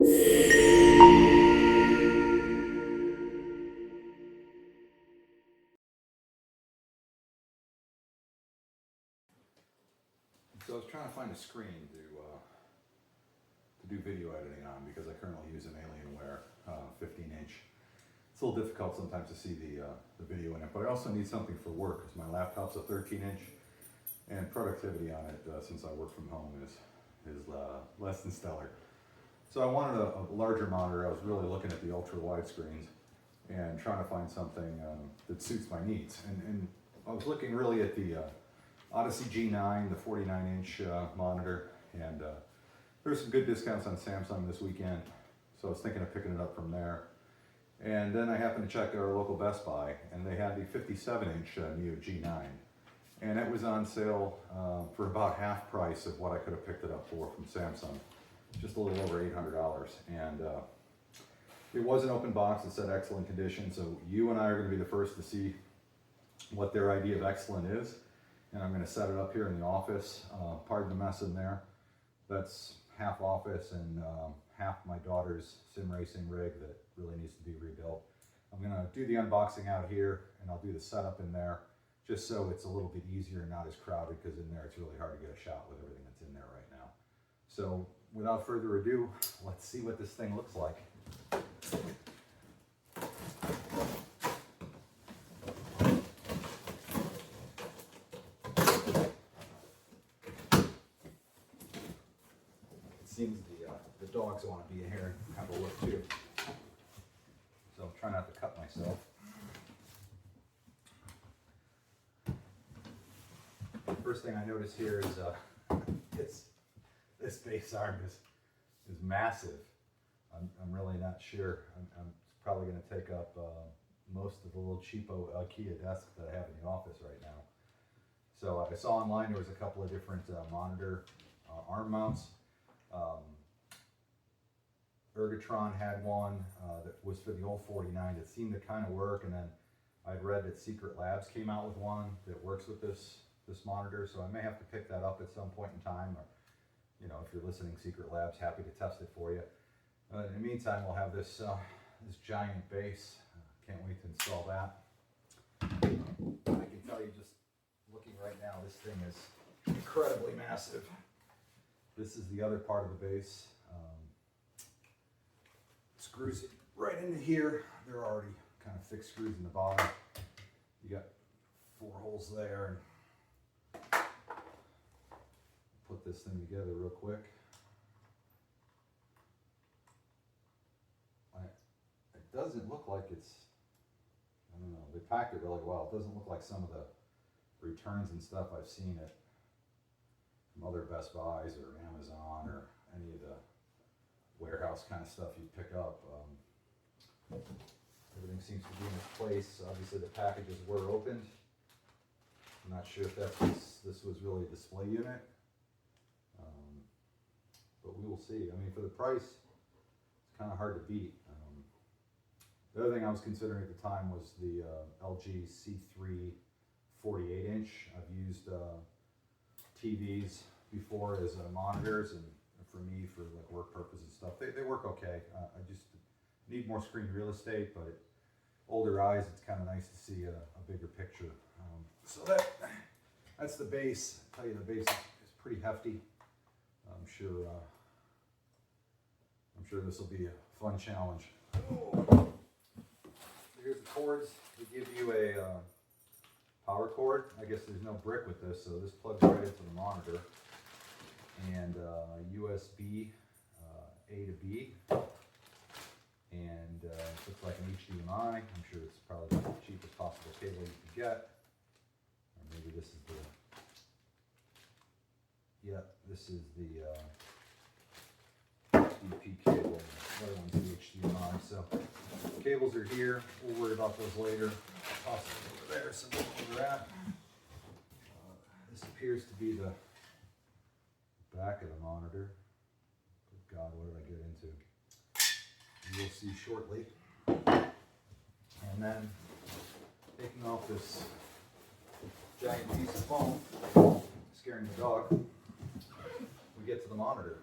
So I was trying to find a screen to do video editing on because I currently use an Alienware 15-inch. It's a little difficult sometimes to see the video in it, but I also need something for work because my laptop's a 13-inch and productivity on it since I work from home is less than stellar. So I wanted a larger monitor. I was really looking at the ultra-wide screens and trying to find something that suits my needs. And I was looking really at the Odyssey G9, the 49-inch monitor, and there's some good discounts on Samsung this weekend, so I was thinking of picking it up from there. And then I happened to check our local Best Buy, and they had the 57-inch Neo G9, and it was on sale for about half price of what I could have picked it up for from Samsung, just a little over $800. And it was an open box. It said excellent condition, so you and I are going to be the first to see what their idea of excellent is. And I'm going to set it up here in the office. Pardon the mess in there. That's half office and half my daughter's sim racing rig that really needs to be rebuilt. I'm going to do the unboxing out here, and I'll do the setup in there just so it's a little bit easier and not as crowded, because in there it's really hard to get a shot with everything that's in there right now. So without further ado, let's see what this thing looks like. Seems the dogs want to be in here and have a look too. So I'm trying not to cut myself. First thing I notice here is this base arm is massive. I'm really not sure. I'm probably going to take up most of the little cheapo IKEA desk that I have in the office right now. So I saw online there was a couple of different monitor arm mounts. Ergotron had one that was for the old 49 that seemed to kind of work, and then I'd read that Secret Labs came out with one that works with this monitor, so I may have to pick that up at some point in time, or if you're listening, Secret Labs, happy to test it for you. In the meantime, we'll have this giant base. Can't wait to install that. I can tell you, just looking right now, this thing is incredibly massive. This is the other part of the base. Screws it right into here. There are already kind of thick screws in the bottom. You got 4 holes there. Put this thing together real quick. It doesn't look like it's, I don't know, they packed it really well. It doesn't look like some of the returns and stuff I've seen it from other Best Buys or Amazon or any of the warehouse kind of stuff you pick up. Everything seems to be in its place. Obviously the packages were opened. I'm not sure if this was really a display unit, but we will see. I mean, for the price, it's kind of hard to beat. The other thing I was considering at the time was the LG C3 48-inch. I've used TVs before as monitors, and for me, for like work purposes and stuff, they work okay. I just need more screen real estate, but older eyes, it's kind of nice to see a bigger picture. So that's the base. I'll tell you, the base is pretty hefty. I'm sure this will be a fun challenge. Oh. Here's the cords. They give you a power cord. I guess there's no brick with this, so this plugs right into the monitor. And USB A to B, and looks like an HDMI. I'm sure it's probably the cheapest possible cable you can get. Or maybe this is this is the DP cable. The other one's the HDMI. So cables are here. We'll worry about those later. Toss it over there so we know where they're at. This appears to be the back of the monitor. Good God, what did I get into? You'll see shortly. And then taking off this giant piece of foam, scaring the dog, we get to the monitor.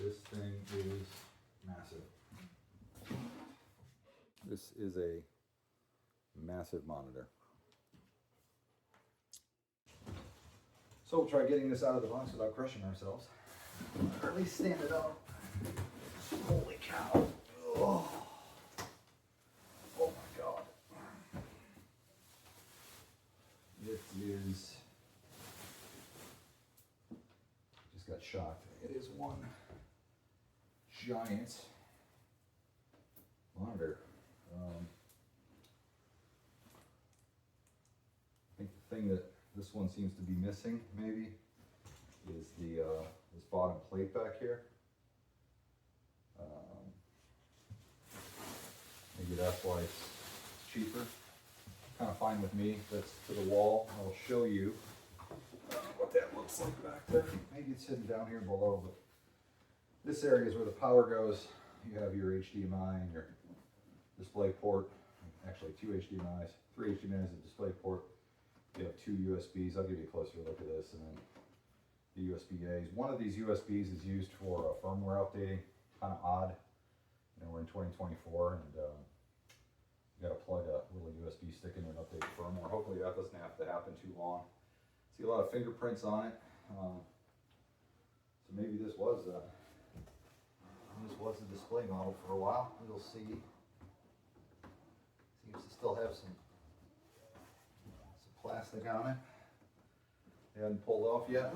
This thing is massive. This is a massive monitor. So we'll try getting this out of the box without crushing ourselves. Or at least stand it up. Holy cow. Oh, oh my God. It is, just got shocked. It is one giant monitor. I think the thing that this one seems to be missing, maybe, is the this bottom plate back here. Maybe that's why it's cheaper. Kind of fine with me. That's to the wall. I'll show you what that looks like back there. Maybe it's hidden down here below, but this area is where the power goes. You have your HDMI and your display port. Actually, 2 HDMIs, 3 HDMIs, a display port. You have 2 USBs. I'll give you a closer look at this, and then the USB-As. One of these USBs is used for firmware updating. Kind of odd. You know, we're in 2024, and you got to plug a little USB stick in and update firmware. Hopefully that doesn't have to happen too long. See a lot of fingerprints on it. So maybe this was a display model for a while. We'll see. Seems to still have some plastic on it. They haven't pulled off yet.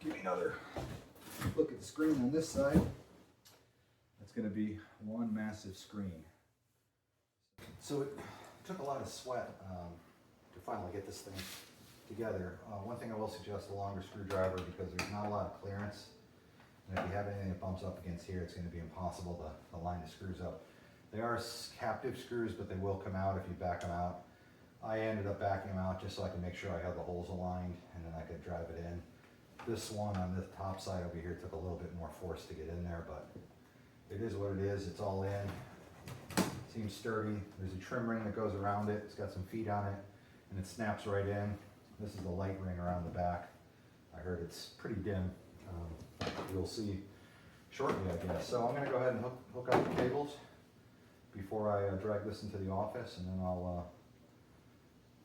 Give me another look at the screen on this side. That's going to be one massive screen. So it took a lot of sweat to finally get this thing together. One thing I will suggest, a longer screwdriver, because there's not a lot of clearance. And if you have anything that bumps up against here, it's going to be impossible to line the screws up. They are captive screws, but they will come out if you back them out. I ended up backing them out just so I can make sure I had the holes aligned, and then I could drive it in. This one on the top side over here took a little bit more force to get in there, but it is what it is. It's all in. Seems sturdy. There's a trim ring that goes around it. It's got some feet on it, and it snaps right in. This is the light ring around the back. I heard it's pretty dim. You'll see shortly, I guess. So I'm going to go ahead and hook up the cables before I drag this into the office, and then I'll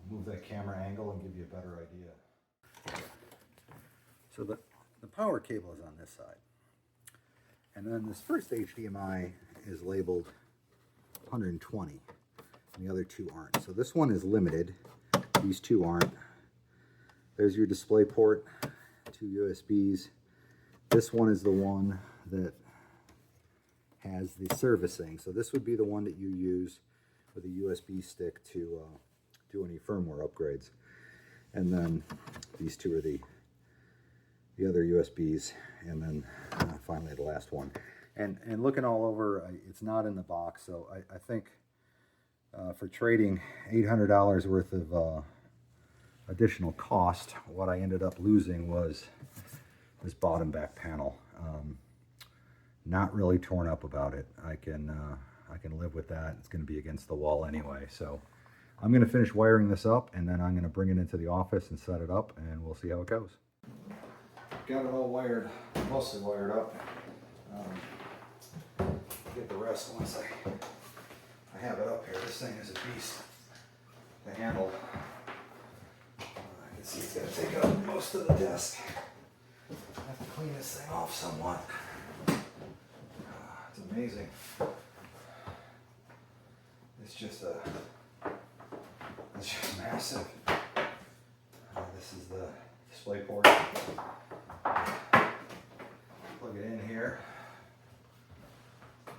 move that camera angle and give you a better idea. So the power cable is on this side. And then this first HDMI is labeled 120, and the other two aren't. So this one is limited. These two aren't. There's your display port, 2 USBs. This one is the one that has the servicing. So this would be the one that you use with a USB stick to do any firmware upgrades. And then these two are the other USBs, and then finally the last one. And looking all over, it's not in the box, so I think for trading $800 worth of additional cost, what I ended up losing was this bottom back panel. Not really torn up about it. I can live with that. It's going to be against the wall anyway. So I'm going to finish wiring this up, and then I'm going to bring it into the office and set it up, and we'll see how it goes. Got it all wired, mostly wired up. Get the rest once I have it up here. This thing is a beast to handle. I can see it's going to take up most of the desk. I have to clean this thing off somewhat. It's amazing. It's just massive. This is the display port. Plug it in here.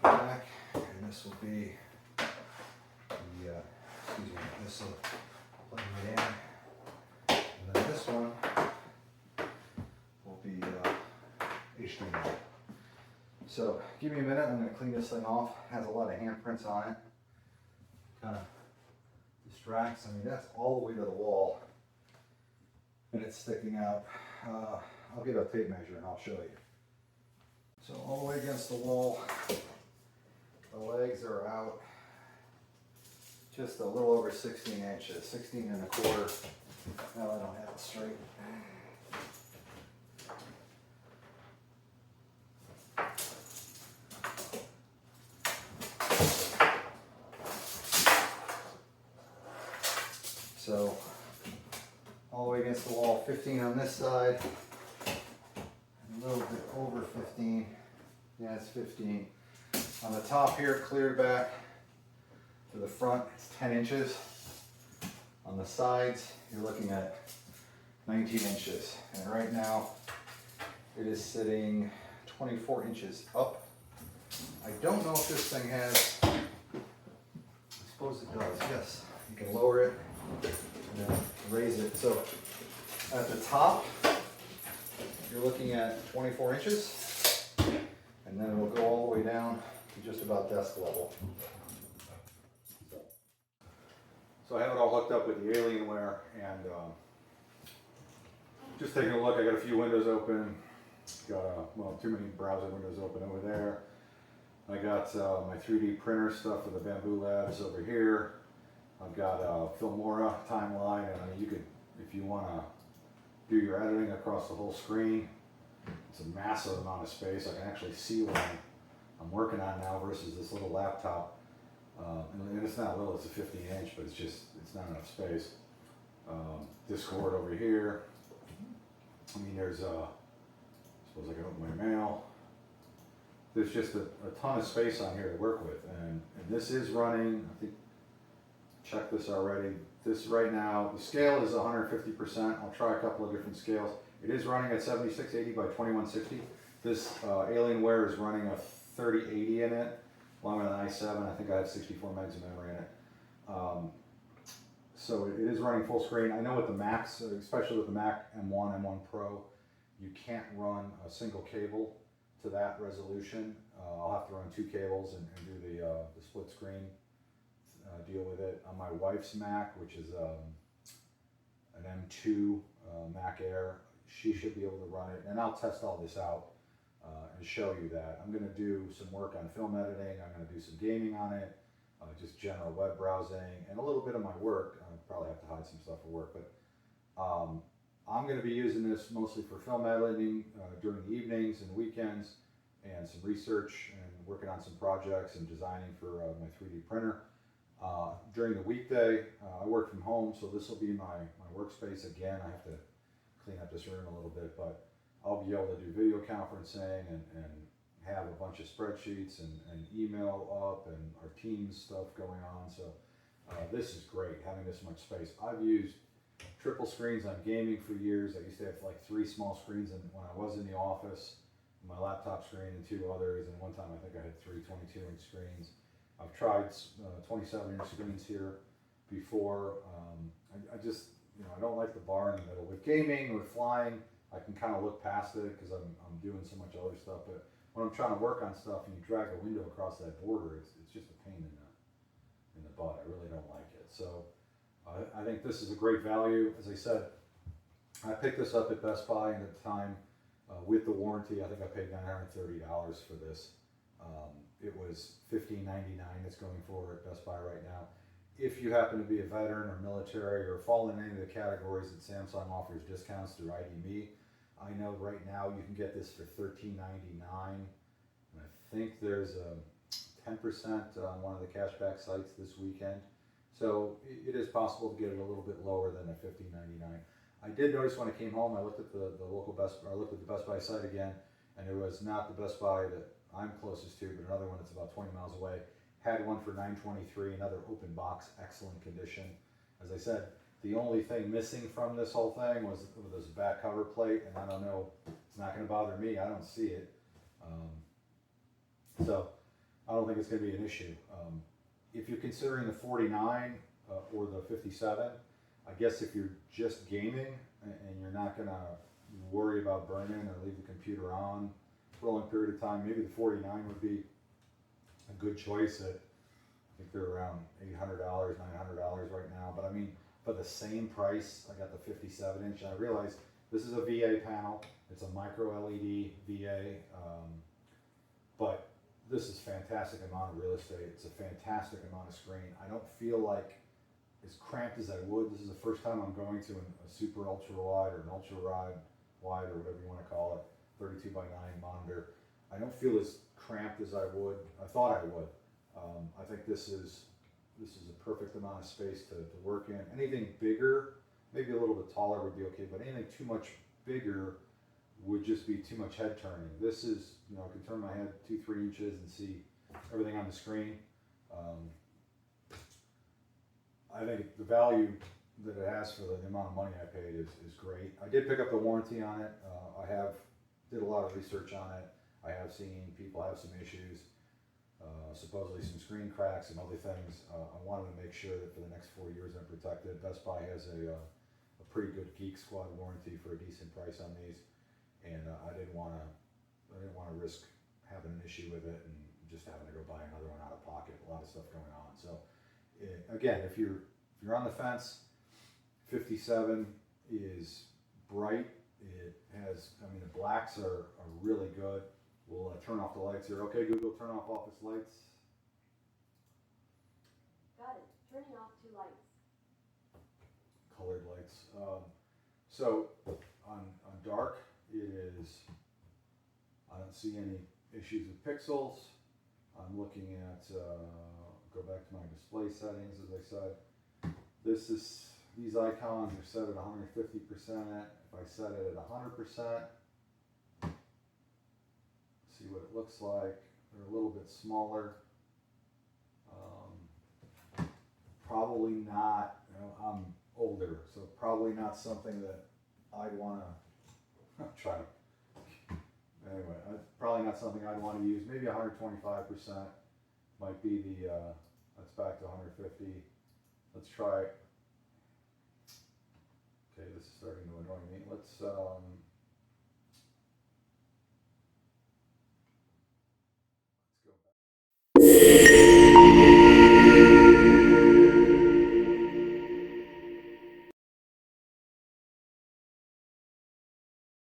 Back, and this will be the this will plug it in. And then this one will be HDMI. So give me a minute. I'm going to clean this thing off. It has a lot of handprints on it. Kind of distracts. I mean, that's all the way to the wall, and it's sticking out. I'll get a tape measure and I'll show you. So all the way against the wall, the legs are out just a little over 16 inches, 16 and a quarter. Now I don't have it straight. So all the way against the wall, 15 on this side, a little bit over 15. Yeah, it's 15. On the top here, cleared back to the front, it's 10 inches. On the sides, you're looking at 19 inches. And right now, it is sitting 24 inches up. I don't know if this thing has, I suppose it does, yes. You can lower it and then raise it. So at the top, you're looking at 24 inches, and then it will go all the way down to just about desk level. So I have it all hooked up with the Alienware, and just taking a look. I got a few windows open. Got well, too many browser windows open over there. I got my 3D printer stuff for the Bamboo Labs over here. I've got a Filmora timeline, and I mean, you could, if you want to do your editing across the whole screen, it's a massive amount of space. I can actually see what I'm working on now versus this little laptop. And it's not little, it's a 15-inch, but it's not enough space. Discord over here. I mean, there's suppose I can open my mail. There's just a ton of space on here to work with, and this is running, I think, check this already. This right now, the scale is 150%. I'll try a couple of different scales. It is running at 7680 by 2160. This Alienware is running a 3080 in it, along with an i7. I think I have 64 megs of memory in it. So it is running full screen. I know with the Macs, especially with the Mac M1, M1 Pro, you can't run a single cable to that resolution. I'll have to run 2 cables and do the split screen deal with it. On my wife's Mac, which is an M2 Mac Air, she should be able to run it, and I'll test all this out and show you that. I'm going to do some work on film editing. I'm going to do some gaming on it, just general web browsing, and a little bit of my work. I'll probably have to hide some stuff for work, but I'm going to be using this mostly for film editing during the evenings and weekends, and some research and working on some projects and designing for my 3D printer. During the weekday, I work from home, so this will be my workspace again. I have to clean up this room a little bit, but I'll be able to do video conferencing and have a bunch of spreadsheets and email up and our Teams stuff going on. So this is great, having this much space. I've used triple screens on gaming for years. I used to have like 3 small screens when I was in the office, my laptop screen and 2 others, and one time I think I had 3 22-inch screens. I've tried 27-inch screens here before. I just, I don't like the bar in the middle. With gaming, with flying, I can kind of look past it because I'm doing so much other stuff. But when I'm trying to work on stuff and you drag a window across that border, it's just a pain in the butt. I really don't like it. So I think this is a great value. As I said, I picked this up at Best Buy, and at the time, with the warranty, I think I paid $930 for this. It was $15.99 it's going for at Best Buy right now. If you happen to be a veteran or military or fall in any of the categories that Samsung offers discounts through ID.me, I know right now you can get this for $13.99. And I think there's a 10% on one of the cashback sites this weekend. So it is possible to get it a little bit lower than a $15.99. I did notice when I came home, I looked at the local I looked at the Best Buy site again, and it was not the Best Buy that I'm closest to, but another one that's about 20 miles away. Had one for $923, another open box, excellent condition. As I said, the only thing missing from this whole thing was this back cover plate, and I don't know, it's not going to bother me. I don't see it. So I don't think it's going to be an issue. If you're considering the 49 or the 57, I guess if you're just gaming and you're not going to worry about burning or leave the computer on for a long period of time, maybe the 49 would be a good choice. I think they're around $800, $900 right now. But I mean, for the same price, I got the 57-inch. I realize this is a VA panel. It's a micro LED VA, but this is fantastic amount of real estate. It's a fantastic amount of screen. I don't feel like as cramped as I would. This is the first time I'm going to a super ultra wide or an ultra wide or whatever you want to call it, 32 by 9 monitor. I don't feel as cramped as I thought I would. I think this is this is a perfect amount of space to work in. Anything bigger, maybe a little bit taller would be okay, but anything too much bigger would just be too much head turning. This is, you know, I can turn my head 2-3 inches and see everything on the screen. I think the value that it has for the amount of money I paid is great. I did pick up the warranty on it. Did a lot of research on it. I have seen people have some issues, supposedly some screen cracks and other things. I wanted to make sure that for the next 4 years I'm protected. Best Buy has a pretty good Geek Squad warranty for a decent price on these, and I didn't want to risk having an issue with it and just having to go buy another one out of pocket. A lot of stuff going on. So again, if you're on the fence, 57 is bright. It has, I mean, the blacks are really good. We'll turn off the lights here. Okay, Google, turn off office lights. Got it. Turning off 2 lights. Colored lights. So on dark, it is, I don't see any issues with pixels. I'm looking at, go back to my display settings, as I said. These icons are set at 150%. If I set it at 100%, see what it looks like. They're a little bit smaller. Probably not, you know, I'm older, so probably not something that I'd want to try to, anyway, probably not something I'd want to use. Maybe 125% might be the, that's back to 150. Let's try it. Okay, this is starting to annoy me. Let's